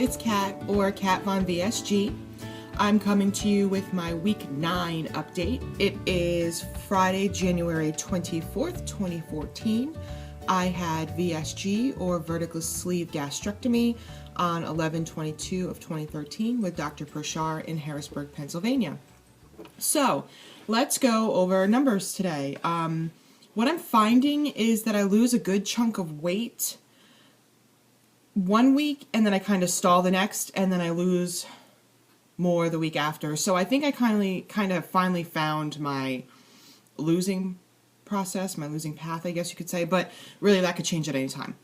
it's Kat, or Kat Von VSG. I'm coming to you with my week 9 update. It is Friday, January 24th, 2014. I had VSG, or vertical sleeve gastrectomy, on 11/22 of 2013 with Dr. Prashar in Harrisburg, Pennsylvania. So let's go over numbers today. What I'm finding is that I lose a good chunk of weight one week, and then I kind of stall the next, and then I lose more the week after. So I think I kind of finally found my losing process, my losing path, I guess you could say, but really that could change at any time.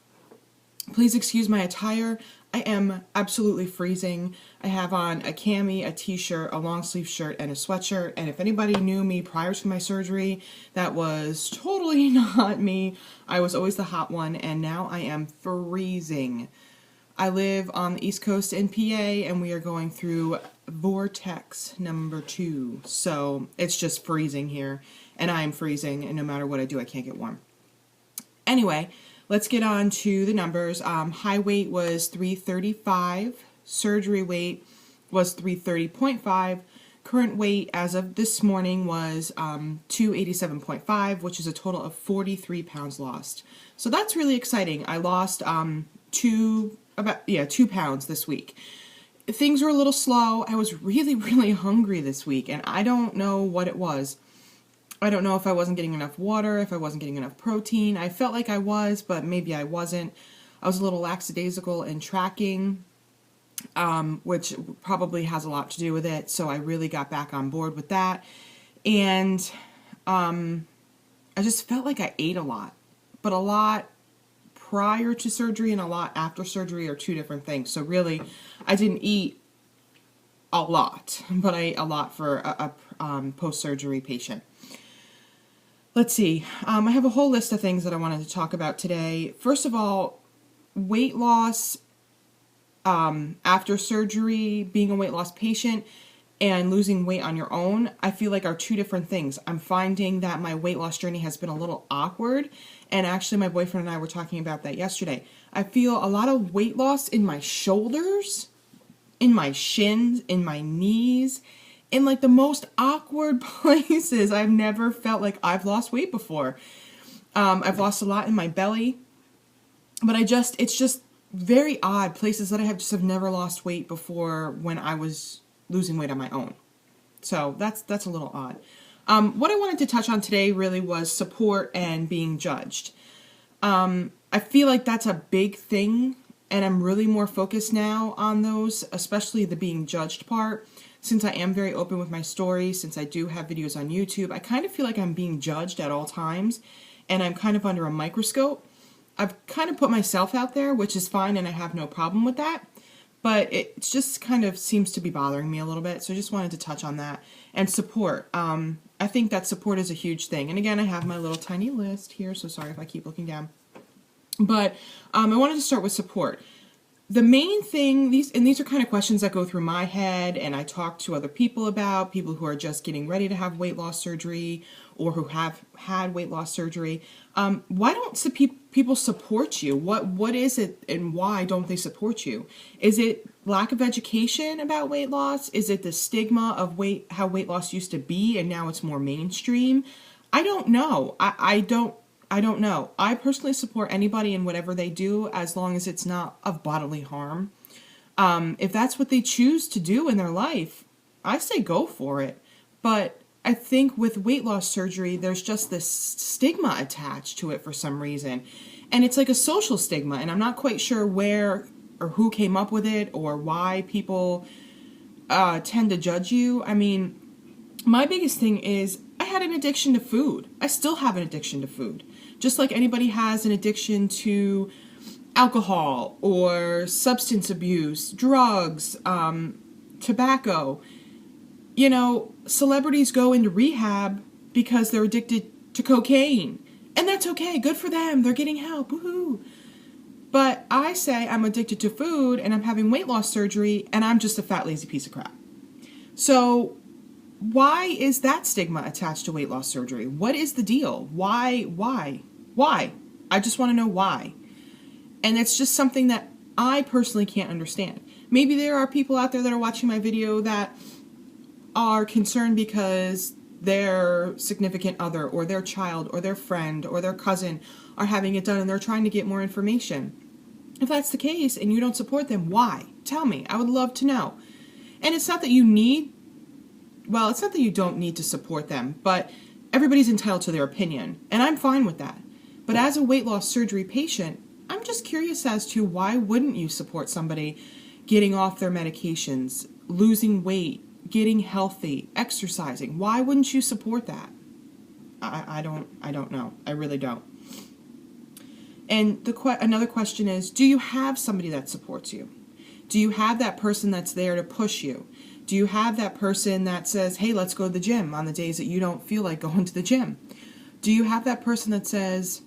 Please excuse my attire. I am absolutely freezing. I have on a cami, a t-shirt, a long sleeve shirt, and a sweatshirt. And if anybody knew me prior to my surgery, that was totally not me. I was always the hot one, and now I am freezing. I live on the East Coast in PA, and we are going through vortex number 2. So it's just freezing here, and I am freezing, and no matter what I do, I can't get warm. Anyway, let's get on to the numbers. High weight was 335. Surgery weight was 330.5. Current weight as of this morning was 287.5, which is a total of 43 pounds lost. So that's really exciting. I lost 2 pounds this week. Things were a little slow. I was really hungry this week, and I don't know what it was. I don't know if I wasn't getting enough water, if I wasn't getting enough protein. I felt like I was, but maybe I wasn't. I was a little lackadaisical in tracking, which probably has a lot to do with it. So I really got back on board with that. And I just felt like I ate a lot. But a lot prior to surgery and a lot after surgery are two different things. So really, I didn't eat a lot, but I ate a lot for a post-surgery patient. Let's see. I have a whole list of things that I wanted to talk about today. First of all, weight loss after surgery, being a weight loss patient, and losing weight on your own, I feel like are two different things. I'm finding that my weight loss journey has been a little awkward, and actually my boyfriend and I were talking about that yesterday. I feel a lot of weight loss in my shoulders, in my shins, in my knees, in like the most awkward places. I've never felt like I've lost weight before. I've lost a lot in my belly, but it's just very odd places that I have never lost weight before when I was losing weight on my own. So that's a little odd. What I wanted to touch on today really was support and being judged. I feel like that's a big thing, and I'm really more focused now on those, especially the being judged part. Since I am very open with my story, since I do have videos on YouTube, I kind of feel like I'm being judged at all times, and I'm kind of under a microscope. I've kind of put myself out there, which is fine, and I have no problem with that, but it just kind of seems to be bothering me a little bit, so I just wanted to touch on that. And support. I think that support is a huge thing. And again, I have my little tiny list here, so sorry if I keep looking down. But I wanted to start with support. The main thing, these are kind of questions that go through my head, and I talk to other people about, people who are just getting ready to have weight loss surgery or who have had weight loss surgery. Why don't people support you? What is it, and why don't they support you? Is it lack of education about weight loss? Is it the stigma of how weight loss used to be and now it's more mainstream? I don't know. I don't know. I personally support anybody in whatever they do as long as it's not of bodily harm. If that's what they choose to do in their life, I say go for it. But I think with weight loss surgery, there's just this stigma attached to it for some reason. And it's like a social stigma, and I'm not quite sure where or who came up with it or why people tend to judge you. I mean, my biggest thing is I had an addiction to food. I still have an addiction to food. Just like anybody has an addiction to alcohol or substance abuse, drugs, tobacco. You know, celebrities go into rehab because they're addicted to cocaine. And that's okay. Good for them. They're getting help. Woohoo. But I say I'm addicted to food and I'm having weight loss surgery and I'm just a fat, lazy piece of crap. So why is that stigma attached to weight loss surgery? What is the deal? Why? I just want to know why. And it's just something that I personally can't understand. Maybe there are people out there that are watching my video that are concerned because their significant other or their child or their friend or their cousin are having it done and they're trying to get more information. If that's the case and you don't support them, why? Tell me. I would love to know. And it's not that you it's not that you don't need to support them, but everybody's entitled to their opinion, and I'm fine with that. But as a weight loss surgery patient, I'm just curious as to why wouldn't you support somebody getting off their medications, losing weight, getting healthy, exercising? Why wouldn't you support that? I don't know. I really don't. And another question is, do you have somebody that supports you? Do you have that person that's there to push you? Do you have that person that says, hey, let's go to the gym on the days that you don't feel like going to the gym? Do you have that person that says,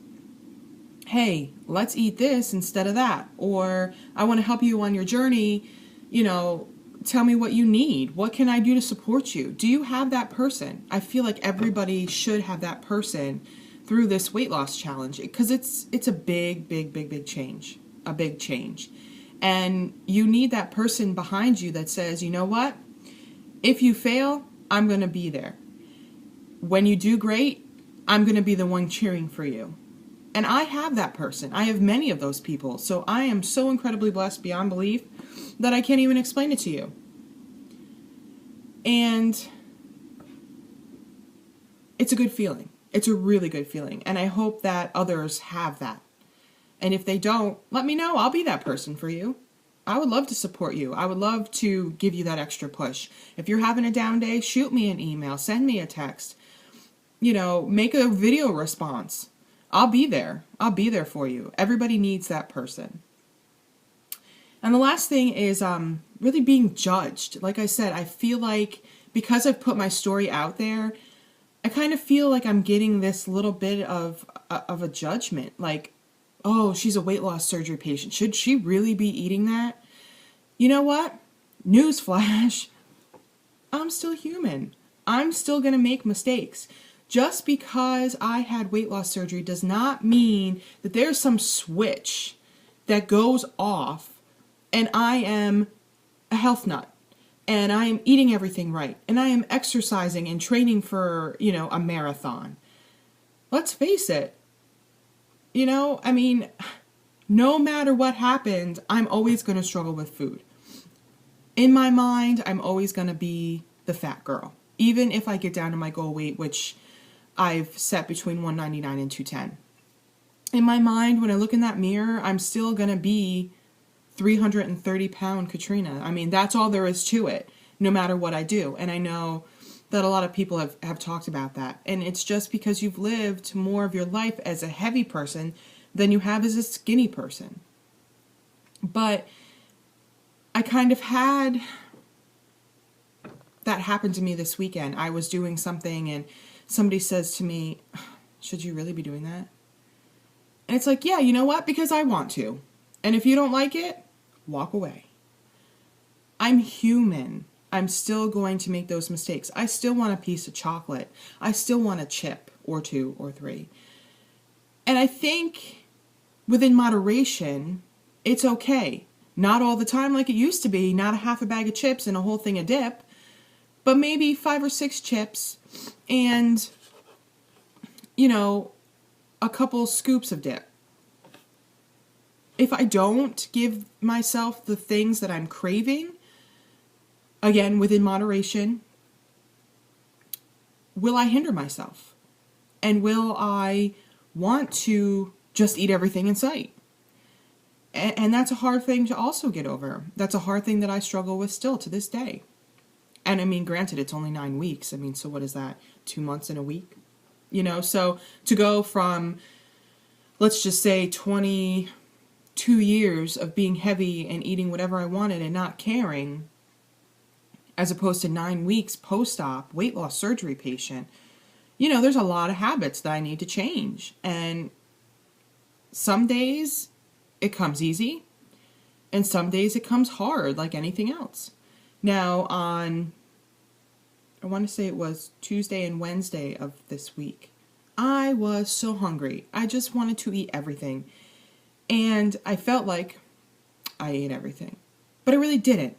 hey, let's eat this instead of that? Or I want to help you on your journey, tell me what you need. What can I do to support you? Do you have that person? I feel like everybody should have that person through this weight loss challenge, because it's a big change, a big change. And you need that person behind you that says, you know what? If you fail, I'm going to be there. When you do great, I'm going to be the one cheering for you. And I have that person. I have many of those people. So I am so incredibly blessed beyond belief that I can't even explain it to you. And it's a good feeling. It's a really good feeling. And I hope that others have that. And if they don't, let me know. I'll be that person for you. I would love to support you. I would love to give you that extra push. If you're having a down day, shoot me an email, send me a text, make a video response. I'll be there. I'll be there for you. Everybody needs that person. And the last thing is really being judged. Like I said, I feel like because I've put my story out there, I kind of feel like I'm getting this little bit of a judgment. Like, oh, she's a weight loss surgery patient. Should she really be eating that? You know what? Newsflash. I'm still human. I'm still going to make mistakes. Just because I had weight loss surgery does not mean that there's some switch that goes off and I am a health nut and I am eating everything right and I am exercising and training for, a marathon. Let's face it. No matter what happens, I'm always going to struggle with food. In my mind, I'm always going to be the fat girl. Even if I get down to my goal weight, which I've set between 199 and 210. In my mind, when I look in that mirror, I'm still going to be 330-pound Katrina. That's all there is to it, no matter what I do. And I know that a lot of people have talked about that. And it's just because you've lived more of your life as a heavy person than you have as a skinny person. But I kind of had that happen to me this weekend. I was doing something and somebody says to me, should you really be doing that? And it's like, yeah, you know what? Because I want to. And if you don't like it, walk away. I'm human. I'm still going to make those mistakes. I still want a piece of chocolate. I still want a chip or 2 or 3. And I think within moderation, it's okay. Not all the time like it used to be, not a half a bag of chips and a whole thing of dip, but maybe 5 or 6 chips and, a couple scoops of dip. If I don't give myself the things that I'm craving, again, within moderation, will I hinder myself? And will I want to just eat everything in sight? And that's a hard thing to also get over. That's a hard thing that I struggle with still to this day. And granted, it's only 9 weeks. So what is that? 2 months and a week? So to go from, let's just say 22 years of being heavy and eating whatever I wanted and not caring, as opposed to 9 weeks post-op weight loss surgery patient, there's a lot of habits that I need to change. And some days it comes easy and some days it comes hard like anything else. Now I want to say it was Tuesday and Wednesday of this week, I was so hungry. I just wanted to eat everything. And I felt like I ate everything. But I really didn't.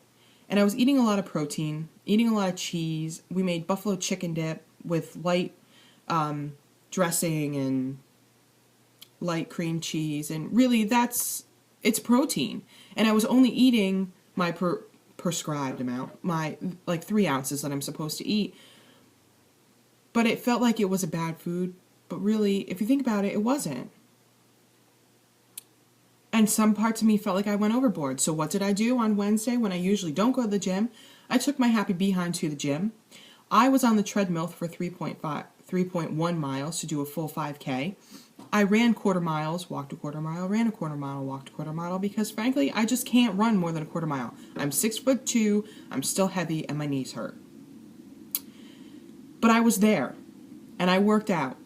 And I was eating a lot of protein, eating a lot of cheese. We made buffalo chicken dip with light dressing and light cream cheese. And really, it's protein. And I was only eating my prescribed amount, my like 3 ounces that I'm supposed to eat. But it felt like it was a bad food. But really, if you think about it, it wasn't. And some parts of me felt like I went overboard. So what did I do on Wednesday when I usually don't go to the gym? I took my happy behind to the gym. I was on the treadmill for 3.1 miles to do a full 5K. I ran quarter miles, walked a quarter mile, ran a quarter mile, walked a quarter mile, because frankly, I just can't run more than a quarter mile. I'm 6'2", I'm still heavy, and my knees hurt. But I was there, and I worked out,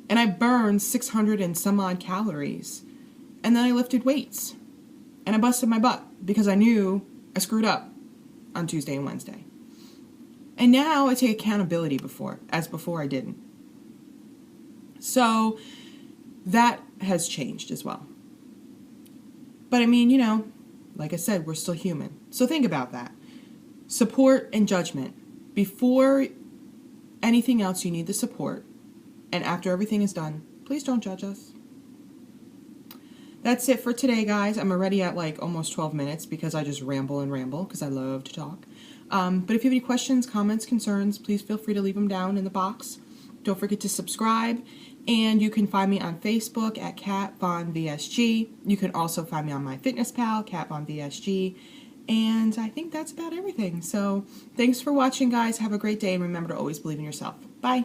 and I burned 600 and some odd calories. And then I lifted weights, and I busted my butt because I knew I screwed up on Tuesday and Wednesday. And now I take accountability before I didn't. So that has changed as well. But I mean, like I said, we're still human. So think about that. Support and judgment. Before anything else, you need the support. And after everything is done, please don't judge us. That's it for today, guys. I'm already at like almost 12 minutes because I just ramble because I love to talk. But if you have any questions, comments, concerns, please feel free to leave them down in the box. Don't forget to subscribe. And you can find me on Facebook at Kat Von VSG. You can also find me on MyFitnessPal, Kat Von VSG. And I think that's about everything. So thanks for watching, guys. Have a great day. And remember to always believe in yourself. Bye.